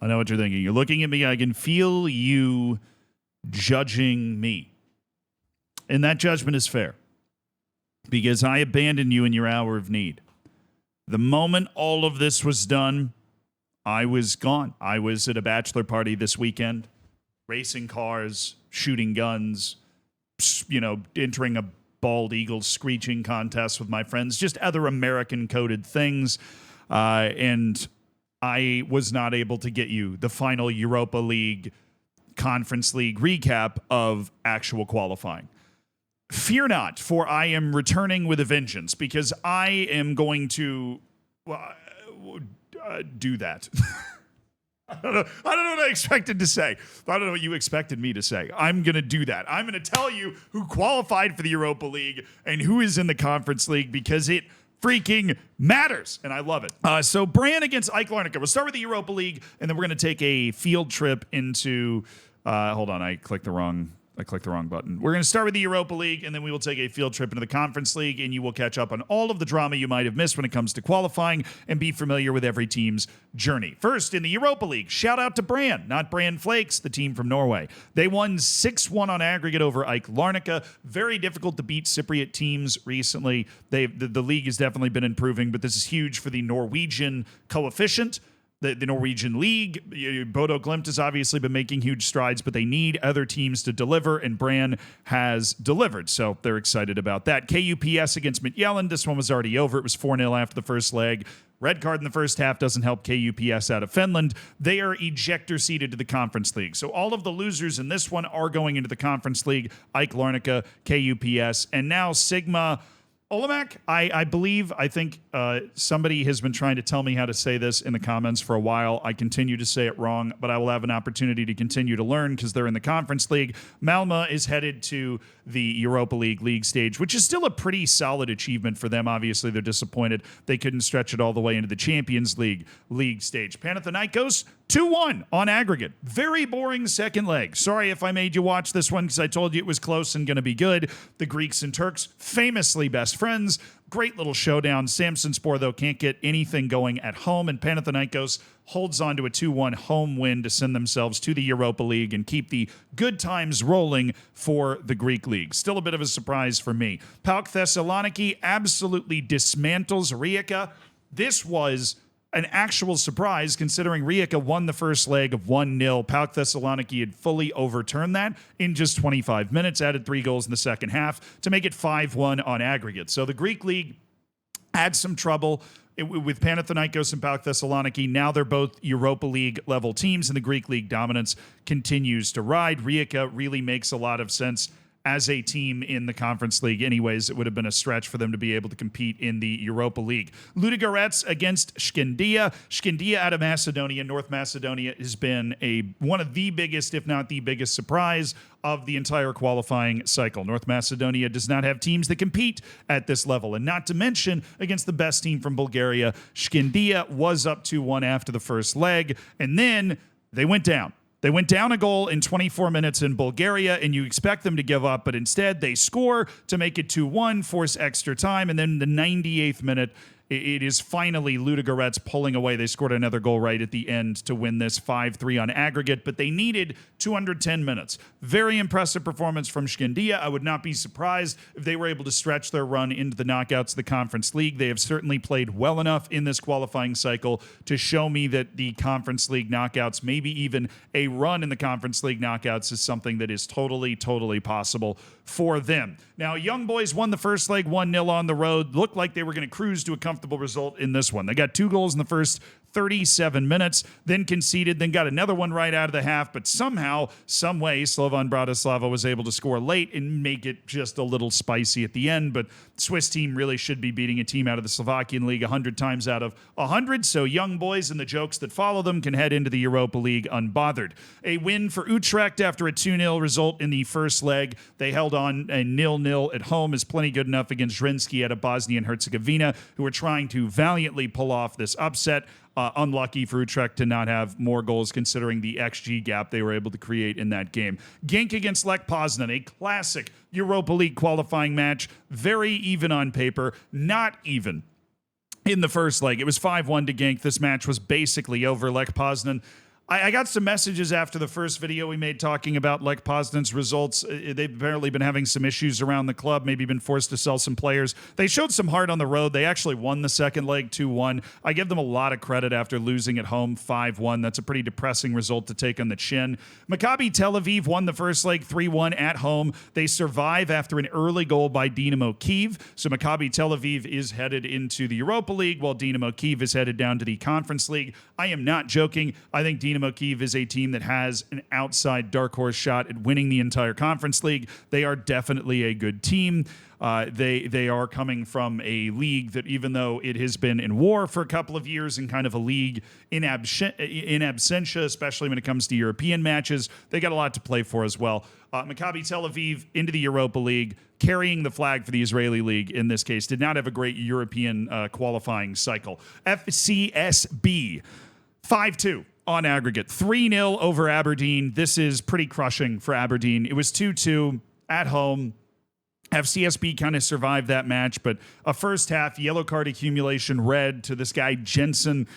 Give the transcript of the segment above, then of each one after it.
I know what you're thinking. You're looking at me. I can feel you judging me. And that judgment is fair because I abandoned you in your hour of need. The moment all of this was done, I was gone. I was at a bachelor party this weekend, racing cars, shooting guns, entering a bald eagle screeching contest with my friends, just other American-coded things. And I was not able to get you the final Europa League, Conference League recap of actual qualifying. Fear not, for I am returning with a vengeance because I am going to do that. I don't know what I expected to say. I don't know what you expected me to say. I'm going to do that. I'm going to tell you who qualified for the Europa League and who is in the Conference League because it freaking matters, and I love it. So Bran against Ike Larnaca. We'll start with the Europa League, and then we're going to take a field trip into... hold on, I clicked the wrong button. We're going to start with the Europa League, and then we will take a field trip into the Conference League, and you will catch up on all of the drama you might have missed when it comes to qualifying and be familiar with every team's journey. First, in the Europa League, shout out to Bran, not Bran Flakes, the team from Norway. They won 6-1 on aggregate over Ike Larnaca. Very difficult to beat Cypriot teams recently. The league has definitely been improving, but this is huge for the Norwegian coefficient. The Norwegian league, Bodo Glimt has obviously been making huge strides, but they need other teams to deliver, and Bran has delivered, so they're excited about that. KUPS against Midtjylland. This one was already over. It was 4-0 after the first leg. Red card in the first half doesn't help KUPS out of Finland. They are ejector seeded to the Conference League. So all of the losers in this one are going into the Conference League. Ike Larnaca, KUPS, and now Sigma... Olamak, I think somebody has been trying to tell me how to say this in the comments for a while. I continue to say it wrong, but I will have an opportunity to continue to learn because they're in the Conference League. Malmö is headed to the Europa League stage, which is still a pretty solid achievement for them. Obviously, they're disappointed they couldn't stretch it all the way into the Champions League stage. Panathinaikos, 2-1 on aggregate. Very boring second leg. Sorry if I made you watch this one because I told you it was close and going to be good. The Greeks and Turks, famously best friends. Great little showdown. Samsunspor, though, can't get anything going at home, and Panathinaikos holds on to a 2-1 home win to send themselves to the Europa League and keep the good times rolling for the Greek League. Still a bit of a surprise for me. PAOK Thessaloniki absolutely dismantles Rijeka. This was an actual surprise considering Rijeka won the first leg of 1-0. PAOK Thessaloniki had fully overturned that in just 25 minutes, added 3 goals in the second half to make it 5-1 on aggregate. So the Greek League had some trouble with Panathinaikos and PAOK Thessaloniki. Now they're both Europa League level teams, and the Greek League dominance continues to ride. Rijeka really makes a lot of sense as a team in the Conference League. Anyways, it would have been a stretch for them to be able to compete in the Europa League. Ludogorets against Shkindija. Shkindija out of Macedonia. North Macedonia has been one of the biggest, if not the biggest, surprise of the entire qualifying cycle. North Macedonia does not have teams that compete at this level, and not to mention against the best team from Bulgaria. Shkindija was up 2-1 after the first leg, and then they went down. They went down a goal in 24 minutes in Bulgaria, and you expect them to give up, but instead they score to make it 2-1, force extra time, and then the 98th minute, it is finally Ludogorets pulling away. They scored another goal right at the end to win this 5-3 on aggregate, but they needed 210 minutes. Very impressive performance from Shkindija. I would not be surprised if they were able to stretch their run into the knockouts of the Conference League. They have certainly played well enough in this qualifying cycle to show me that the Conference League knockouts, maybe even a run in the Conference League knockouts, is something that is totally possible for them. Now, Young Boys won the first leg 1-0 on the road. Looked like they were going to cruise to a comfortable result in this one. They got 2 goals in the first 37 minutes, then conceded, then got another one right out of the half, but somehow, some way, Slovan Bratislava was able to score late and make it just a little spicy at the end, but the Swiss team really should be beating a team out of the Slovakian League 100 times out of 100, so Young Boys and the jokes that follow them can head into the Europa League unbothered. A win for Utrecht after a 2-0 result in the first leg. They held on a 0-0 at home is plenty good enough against Zrinski out of Bosnia and Herzegovina, who are trying to valiantly pull off this upset. Unlucky for Utrecht to not have more goals considering the XG gap they were able to create in that game. Genk against Lech Poznan, a classic Europa League qualifying match. Very even on paper, not even in the first leg. It was 5-1 to Genk. This match was basically over. Lech Poznan, I got some messages after the first video we made talking about Lech Poznan's results. They've apparently been having some issues around the club, maybe been forced to sell some players. They showed some heart on the road. They actually won the second leg 2-1. I give them a lot of credit after losing at home 5-1. That's a pretty depressing result to take on the chin. Maccabi Tel Aviv won the first leg 3-1 at home. They survive after an early goal by Dynamo Kyiv. So Maccabi Tel Aviv is headed into the Europa League while Dynamo Kyiv is headed down to the Conference League. I am not joking. I think Dynamo Kyiv is a team that has an outside dark horse shot at winning the entire Conference League. They are definitely a good team. They are coming from a league that, even though it has been in war for a couple of years and kind of a league in absentia, especially when it comes to European matches, they got a lot to play for as well. Maccabi Tel Aviv into the Europa League, carrying the flag for the Israeli league in this case, did not have a great European qualifying cycle. FCSB 5-2. On aggregate, 3-0 over Aberdeen. This is pretty crushing for Aberdeen. It was 2-2 at home. FCSB kind of survived that match, but a first half yellow card accumulation red to this guy Jensen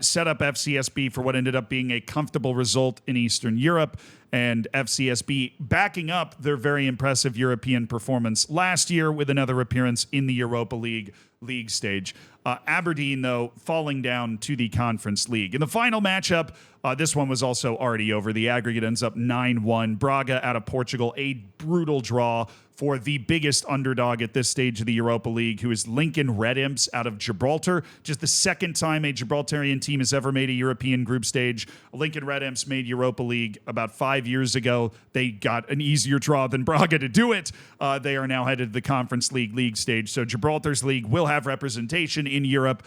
set up FCSB for what ended up being a comfortable result in Eastern Europe, and FCSB backing up their very impressive European performance last year with another appearance in the Europa League stage. Aberdeen, though, falling down to the Conference League. In the final matchup, this one was also already over. The aggregate ends up 9-1. Braga out of Portugal, a brutal draw for the biggest underdog at this stage of the Europa League, who is Lincoln Red Imps out of Gibraltar. Just the second time a Gibraltarian team has ever made a European group stage. Lincoln Red Imps made Europa League about 5 years ago. They got an easier draw than Braga to do it. They are now headed to the Conference League stage. So Gibraltar's league will have representation in Europe.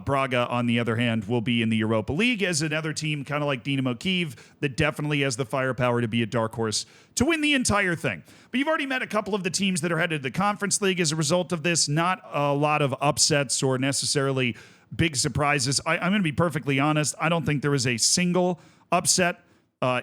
Braga, on the other hand, will be in the Europa League as another team, kind of like Dynamo Kyiv, that definitely has the firepower to be a dark horse to win the entire thing. But you've already met a couple of the teams that are headed to the Conference League as a result of this. Not a lot of upsets or necessarily big surprises. I'm going to be perfectly honest. I don't think there was a single upset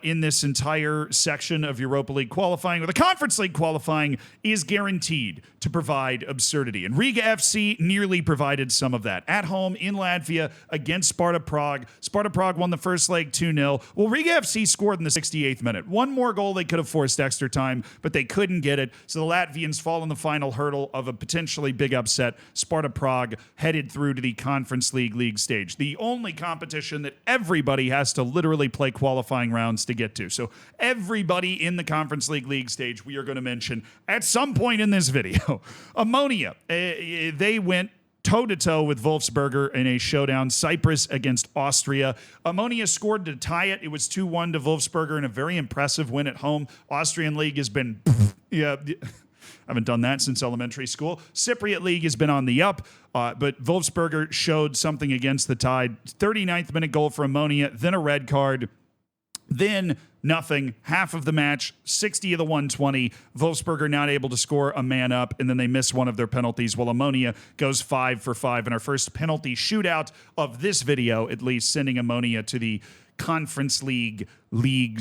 in this entire section of Europa League qualifying, or the Conference League qualifying, is guaranteed to provide absurdity. And Riga FC nearly provided some of that. At home in Latvia against Sparta Prague. Sparta Prague won the first leg 2-0. Well, Riga FC scored in the 68th minute. One more goal they could have forced extra time, but they couldn't get it. So the Latvians fall in the final hurdle of a potentially big upset. Sparta Prague headed through to the Conference League stage. The only competition that everybody has to literally play qualifying rounds to get to. So everybody in the Conference League stage we are going to mention at some point in this video. Ammonia, they went toe-to-toe with Wolfsberger in a showdown. Cyprus against Austria. Ammonia scored to tie it. It was 2-1 to Wolfsberger in a very impressive win at home. Austrian league has been... I haven't done that since elementary school. Cypriot League has been on the up, but Wolfsberger showed something against the tide. 39th minute goal for Ammonia, then a red card. Then nothing, half of the match, 60 of the 120. Wolfsberger not able to score a man up, and then they miss one of their penalties, while Ammonia goes 5 for 5 in our first penalty shootout of this video, at least, sending Ammonia to the Conference League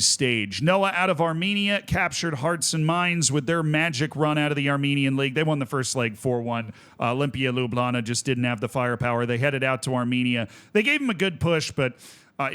stage. Noah out of Armenia captured hearts and minds with their magic run out of the Armenian league. They won the first leg 4-1. Olympia Ljubljana just didn't have the firepower. They headed out to Armenia. They gave them a good push, but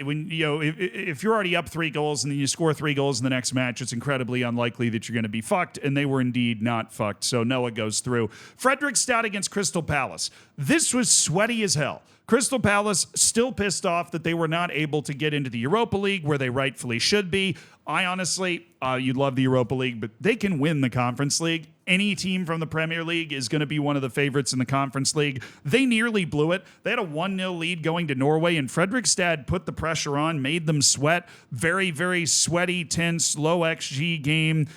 when if you're already up 3 goals and then you score 3 goals in the next match, it's incredibly unlikely that you're going to be fucked, and they were indeed not fucked. So Noah goes through. Fredrikstad against Crystal Palace. This was sweaty as hell. Crystal Palace still pissed off that they were not able to get into the Europa League where they rightfully should be. I honestly, you'd love the Europa League, but they can win the Conference League. Any team from the Premier League is going to be one of the favorites in the Conference League. They nearly blew it. They had a 1-0 lead going to Norway, and Fredrikstad put the pressure on, made them sweat. Very, very sweaty, tense, low XG game.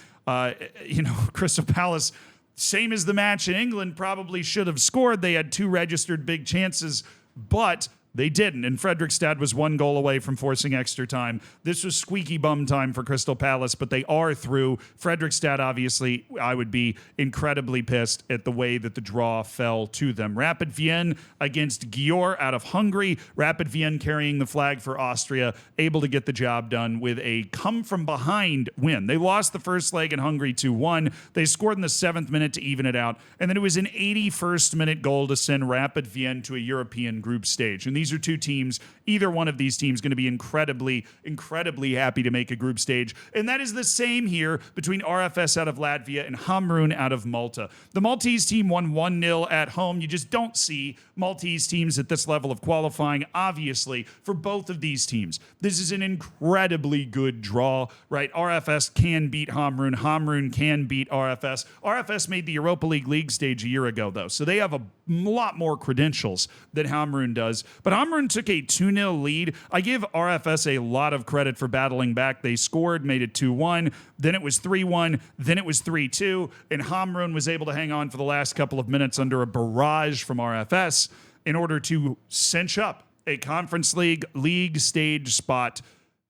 Crystal Palace, same as the match in England, probably should have scored. They had 2 registered big chances, but they didn't, and Fredrikstad was 1 goal away from forcing extra time. This was squeaky bum time for Crystal Palace, but they are through. Fredrikstad, obviously, I would be incredibly pissed at the way that the draw fell to them. Rapid Wien against Győr out of Hungary. Rapid Wien carrying the flag for Austria, able to get the job done with a come-from-behind win. They lost the first leg in Hungary 2-1. They scored in the 7th minute to even it out, and then it was an 81st minute goal to send Rapid Wien to a European group stage. And These are two teams. Either one of these teams going to be incredibly happy to make a group stage. And that is the same here between RFS out of Latvia and Hamrun out of Malta. The Maltese team won 1-0 at home. You just don't see Maltese teams at this level of qualifying, obviously, for both of these teams. This is an incredibly good draw, right? RFS can beat Hamrun. Hamrun can beat RFS. RFS made the Europa League stage a year ago, though, so they have a lot more credentials than Hamrun does. But Hamrun took a 2-0 lead. I give RFS a lot of credit for battling back. They scored, made it 2-1, then it was 3-1, then it was 3-2, and Hamrun was able to hang on for the last couple of minutes under a barrage from RFS in order to cinch up a Conference League stage spot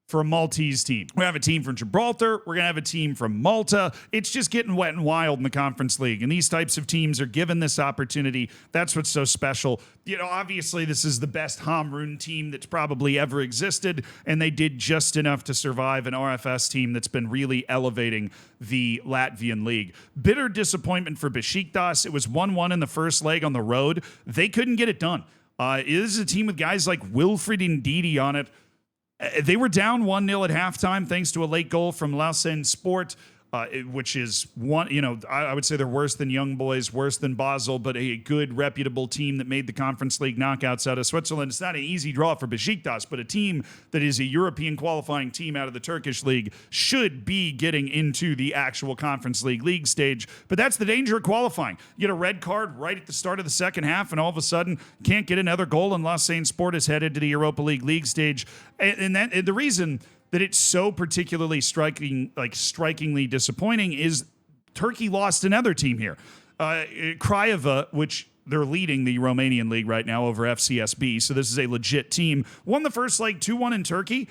for a Maltese team. We have a team from Gibraltar. We're going to have a team from Malta. It's just getting wet and wild in the Conference League. And these types of teams are given this opportunity. That's what's so special. You know, obviously, this is the best Hamrun team that's probably ever existed. And they did just enough to survive an RFS team that's been really elevating the Latvian league. Bitter disappointment for Besiktas. It was 1-1 in the first leg on the road. They couldn't get it done. This is a team with guys like Wilfried Ndidi on it. They were down 1-0 at halftime thanks to a late goal from Lausanne Sport, which is I would say they're worse than Young Boys, worse than Basel, but a good, reputable team that made the Conference League knockouts out of Switzerland. It's not an easy draw for Besiktas, but a team that is a European qualifying team out of the Turkish league should be getting into the actual Conference League stage. But that's the danger of qualifying. You get a red card right at the start of the second half, and all of a sudden can't get another goal, and Lausanne Sport is headed to the Europa League stage. And the reason that it's so particularly strikingly disappointing is Turkey lost another team here. Craiova, which they're leading the Romanian league right now over FCSB, so this is a legit team, won the first leg 2-1 in Turkey.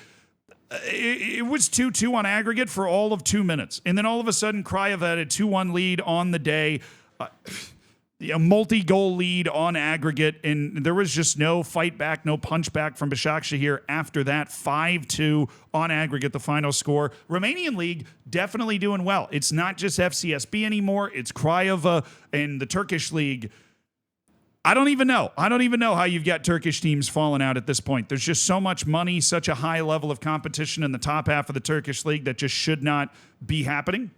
It was 2-2 on aggregate for all of 2 minutes. And then all of a sudden, Craiova had a 2-1 lead on the day. A multi-goal lead on aggregate, and there was just no fight back, no punch back from Başakşehir after that. 5-2 on aggregate, the final score. Romanian league definitely doing well. It's not just FCSB anymore. It's Craiova and the Turkish league. I don't even know how you've got Turkish teams falling out at this point. There's just so much money, such a high level of competition in the top half of the Turkish league that just should not be happening.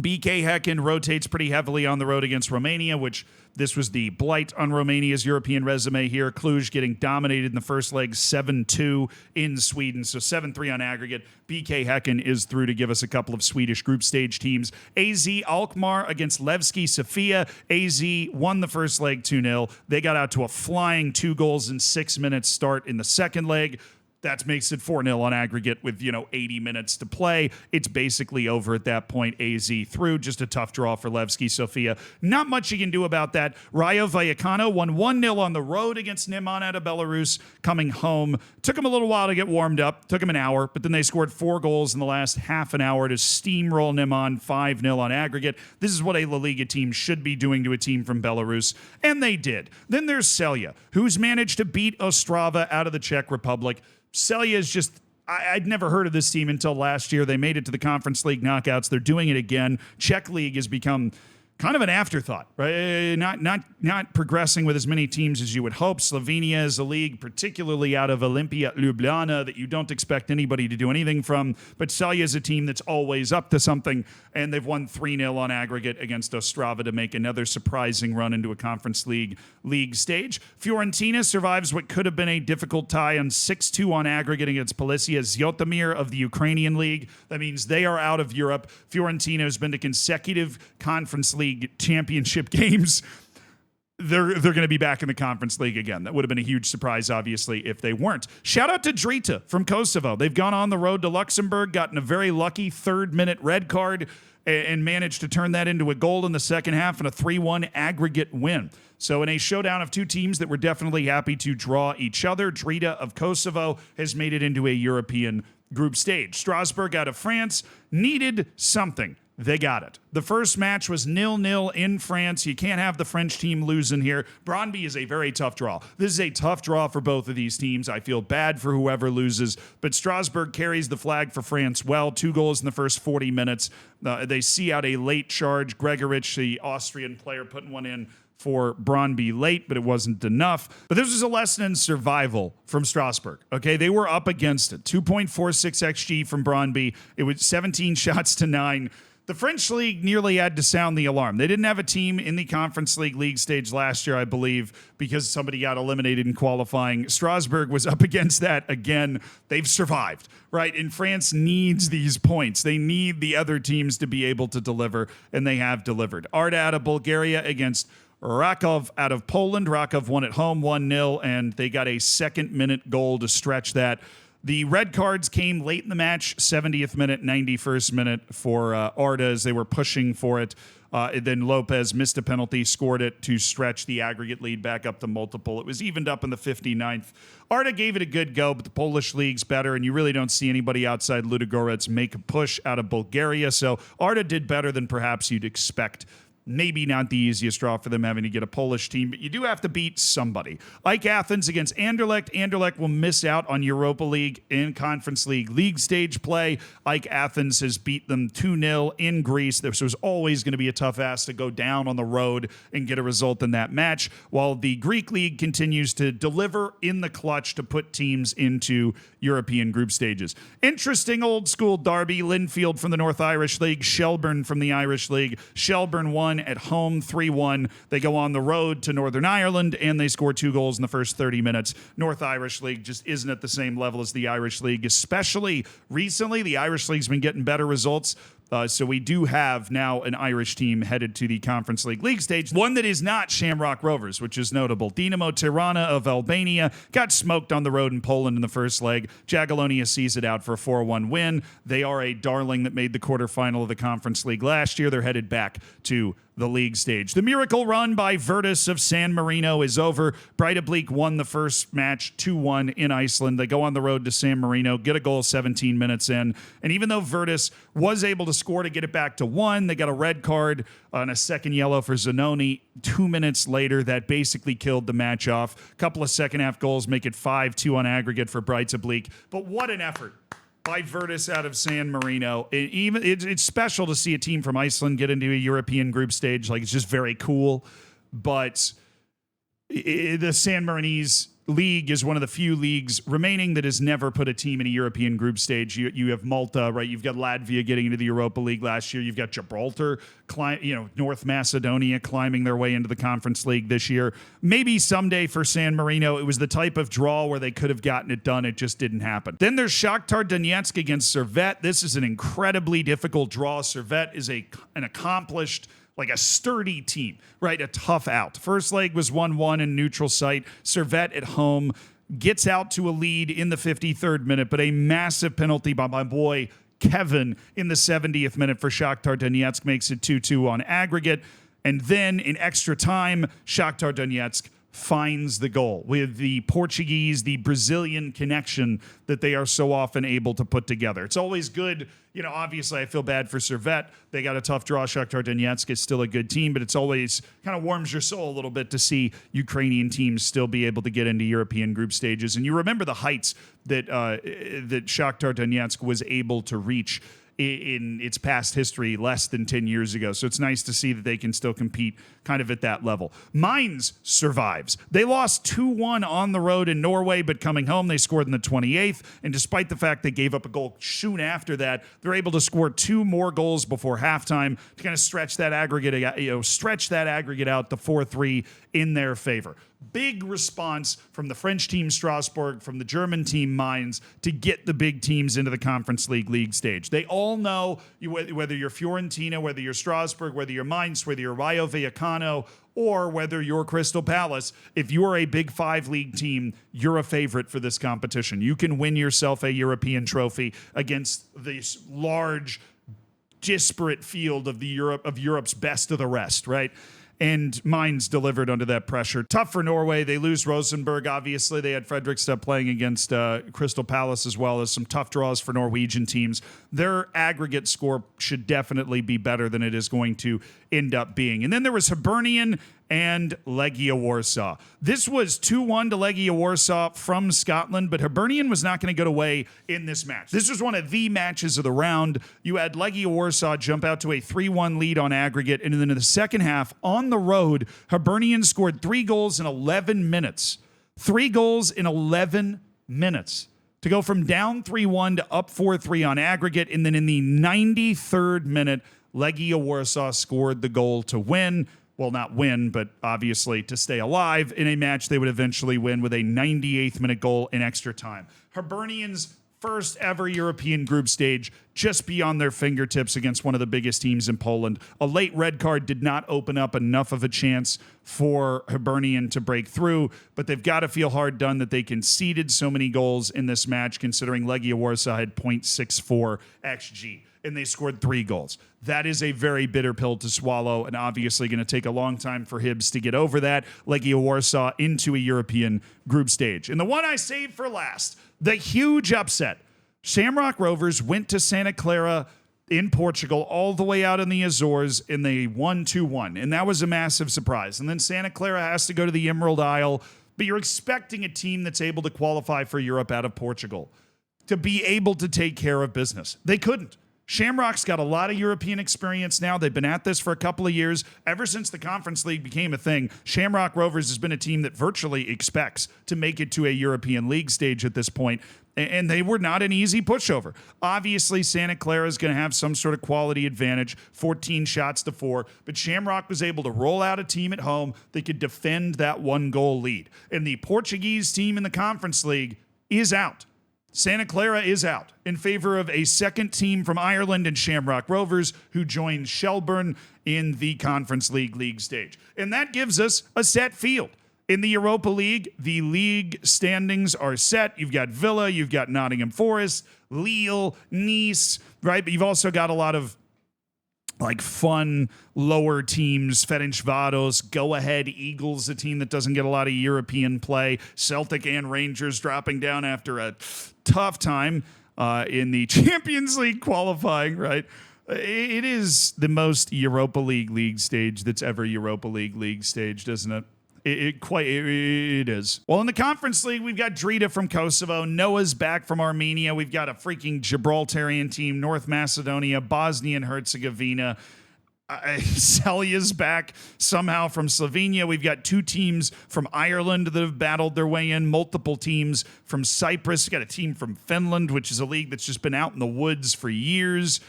BK Häcken rotates pretty heavily on the road against Romania, which this was the blight on Romania's European resume here. Cluj getting dominated in the first leg 7-2 in Sweden, so 7-3 on aggregate. BK Häcken is through to give us a couple of Swedish group stage teams. AZ Alkmaar against Levski Sofia. AZ won the first leg 2-0. They got out to a flying 2 goals in 6 minutes start in the second leg. That makes it 4-0 on aggregate with, 80 minutes to play. It's basically over at that point. AZ through. Just a tough draw for Levski Sofia. Not much you can do about that. Rayo Vallecano won 1-0 on the road against Neman out of Belarus coming home. Took them a little while to get warmed up. Took them an hour, but then they scored 4 goals in the last half an hour to steamroll Neman 5-0 on aggregate. This is what a La Liga team should be doing to a team from Belarus, and they did. Then there's Celje, who's managed to beat Ostrava out of the Czech Republic. Celje is just, I'd never heard of this team until last year. They made it to the Conference League knockouts. They're doing it again. Czech League has become kind of an afterthought, right? Not progressing with as many teams as you would hope. Slovenia is a league, particularly out of Olimpia Ljubljana, that you don't expect anybody to do anything from. But Celje is a team that's always up to something, and they've won 3-0 on aggregate against Ostrava to make another surprising run into a Conference League stage. Fiorentina survives what could have been a difficult tie on 6-2 on aggregate against Policia Zhytomyr of the Ukrainian league. That means they are out of Europe. Fiorentina has been to consecutive Conference League championship games. They're going to be back in the Conference League again. That would have been a huge surprise, obviously, if they weren't. Shout out to Drita from Kosovo. They've gone on the road to Luxembourg, gotten a very lucky 3rd-minute red card, and managed to turn that into a goal in the second half and a 3-1 aggregate win. So in a showdown of two teams that were definitely happy to draw each other, Drita of Kosovo has made it into a European group stage. Strasbourg out of France needed something. They got it. The first match was 0-0 in France. You can't have the French team losing here. Brøndby is a very tough draw. This is a tough draw for both of these teams. I feel bad for whoever loses, but Strasbourg carries the flag for France well. 2 goals in the first 40 minutes. They see out a late charge. Gregorich, the Austrian player, putting one in for Brøndby late, but it wasn't enough. But this was a lesson in survival from Strasbourg. Okay, they were up against it. 2.46 XG from Brøndby. It was 17 shots to 9. The French league nearly had to sound the alarm. They didn't have a team in the Conference League stage last year, I believe, because somebody got eliminated in qualifying. Strasbourg was up against that again. They've survived, right? And France needs these points. They need the other teams to be able to deliver, and they have delivered. Arda out of Bulgaria against Rakov out of Poland. Rakov won at home 1-0, and they got a second-minute goal to stretch that. The red cards came late in the match, 70th minute, 91st minute for Arda as they were pushing for it. Then Lopez missed a penalty, scored it to stretch the aggregate lead back up to multiple. It was evened up in the 59th. Arda gave it a good go, but the Polish league's better, and you really don't see anybody outside Ludogorets make a push out of Bulgaria. So Arda did better than perhaps you'd expect. Maybe not the easiest draw for them having to get a Polish team, but you do have to beat somebody. Like Athens against Anderlecht. Anderlecht will miss out on Europa League and Conference League stage play. Like Athens has beat them 2-0 in Greece. This was always going to be a tough ask to go down on the road and get a result in that match, while the Greek League continues to deliver in the clutch to put teams into European group stages. Interesting old school derby. Linfield from the North Irish League, Shelburne from the Irish League. Shelburne won at home 3-1. They go on the road to Northern Ireland and they score 2 goals in the first 30 minutes. North Irish League just isn't at the same level as the Irish League, especially recently. The Irish League's been getting better results. So we do have now an Irish team headed to the Conference League stage. One that is not Shamrock Rovers, which is notable. Dinamo Tirana of Albania got smoked on the road in Poland in the first leg. Jagiellonia sees it out for a 4-1 win. They are a darling that made the quarterfinal of the Conference League last year. They're headed back to the league stage. The miracle run by Virtus of San Marino is over. Breidablik won the first match 2-1 in Iceland. They go on the road to San Marino, get a goal 17 minutes in. And even though Virtus was able to score to get it back to 1, they got a red card and a second yellow for Zanoni 2 minutes later. That basically killed the match off. A couple of second half goals make it 5-2 on aggregate for Breidablik. But what an effort by Virtus out of San Marino. It's special to see a team from Iceland get into a European group stage. Like, it's just very cool. But the San Marinese league is one of the few leagues remaining that has never put a team in a European group stage. You have Malta, right? You've got Latvia getting into the Europa League last year. You've got Gibraltar, North Macedonia climbing their way into the Conference League this year. Maybe someday for San Marino, it was the type of draw where they could have gotten it done. It just didn't happen. Then there's Shakhtar Donetsk against Servette. This is an incredibly difficult draw. Servette is an accomplished, like a sturdy team, right? A tough out. First leg was 1-1 in neutral site. Servette at home gets out to a lead in the 53rd minute, but a massive penalty by my boy Kevin in the 70th minute for Shakhtar Donetsk makes it 2-2 on aggregate. And then in extra time, Shakhtar Donetsk finds the goal with the Portuguese, the Brazilian connection that they are so often able to put together. It's always good. Obviously I feel bad for Servette. They got a tough draw. Shakhtar Donetsk is still a good team, but it's always kind of warms your soul a little bit to see Ukrainian teams still be able to get into European group stages. And you remember the heights that Shakhtar Donetsk was able to reach in its past history less than 10 years ago. So it's nice to see that they can still compete kind of at that level. Mainz survives. They lost 2-1 on the road in Norway, but coming home, they scored in the 28th. And despite the fact they gave up a goal soon after that, they're able to score 2 more goals before halftime to kind of stretch that aggregate out to 4-3 in their favor. Big response from the French team Strasbourg, from the German team Mainz to get the big teams into the Conference League stage. They all know, whether you're Fiorentina, whether you're Strasbourg, whether you're Mainz, whether you're Rayo Vallecano, or whether you're Crystal Palace, if you are a Big Five league team, you're a favorite for this competition. You can win yourself a European trophy against this large, disparate field of Europe's best of the rest, right? And Mainz delivered under that pressure. Tough for Norway. They lose Rosenborg, obviously. They had Fredrikstad playing against Crystal Palace, as well as some tough draws for Norwegian teams. Their aggregate score should definitely be better than it is going to end up being. And then there was Hibernian and Legia Warsaw. This was 2-1 to Legia Warsaw from Scotland, but Hibernian was not going to go away in this match. This was one of the matches of the round. You had Legia Warsaw jump out to a 3-1 lead on aggregate, and then in the second half, on the road, Hibernian scored 3 goals in 11 minutes. 3 goals in 11 minutes to go from down 3-1 to up 4-3 on aggregate, and then in the 93rd minute, Legia Warsaw scored the goal to win. Well, not win, but obviously to stay alive in a match they would eventually win with a 98th minute goal in extra time. Hibernian's first ever European group stage just beyond their fingertips against one of the biggest teams in Poland. A late red card did not open up enough of a chance for Hibernian to break through, but they've got to feel hard done that they conceded so many goals in this match, considering Legia Warsaw had .64 XG. And they scored 3 goals. That is a very bitter pill to swallow, and obviously going to take a long time for Hibs to get over that. Legia Warsaw into a European group stage. And the one I saved for last, the huge upset. Shamrock Rovers went to Santa Clara in Portugal, all the way out in the Azores, and they won 2-1. And that was a massive surprise. And then Santa Clara has to go to the Emerald Isle, but you're expecting a team that's able to qualify for Europe out of Portugal to be able to take care of business. They couldn't. Shamrock's got a lot of European experience now. They've been at this for a couple of years. Ever since the Conference League became a thing, Shamrock Rovers has been a team that virtually expects to make it to a European League stage at this point, and they were not an easy pushover. Obviously, Santa Clara is going to have some sort of quality advantage, 14 shots to 4, but Shamrock was able to roll out a team at home that could defend that 1-goal lead. And the Portuguese team in the Conference League is out. Santa Clara is out in favor of a second team from Ireland and Shamrock Rovers, who joined Shelburne in the Conference League stage. And that gives us a set field. In the Europa League, the league standings are set. You've got Villa, you've got Nottingham Forest, Lille, Nice, right? But you've also got a lot of like fun lower teams, Ferencváros, Go Ahead Eagles, a team that doesn't get a lot of European play, Celtic and Rangers dropping down after a tough time in the Champions League qualifying, right? It is the most Europa League stage that's ever Europa League stage, doesn't it? It is. Well, in the Conference League, we've got Drita from Kosovo. Noah's back from Armenia. We've got a freaking Gibraltarian team, North Macedonia, Bosnia and Herzegovina. Celya's back somehow from Slovenia. We've got 2 teams from Ireland that have battled their way in, multiple teams from Cyprus. We've got a team from Finland, which is a league that's just been out in the woods for years.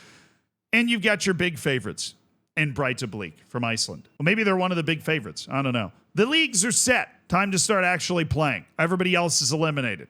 And you've got your big favorites in Breidablik from Iceland. Well, maybe they're one of the big favorites. I don't know. The leagues are set. Time to start actually playing. Everybody else is eliminated.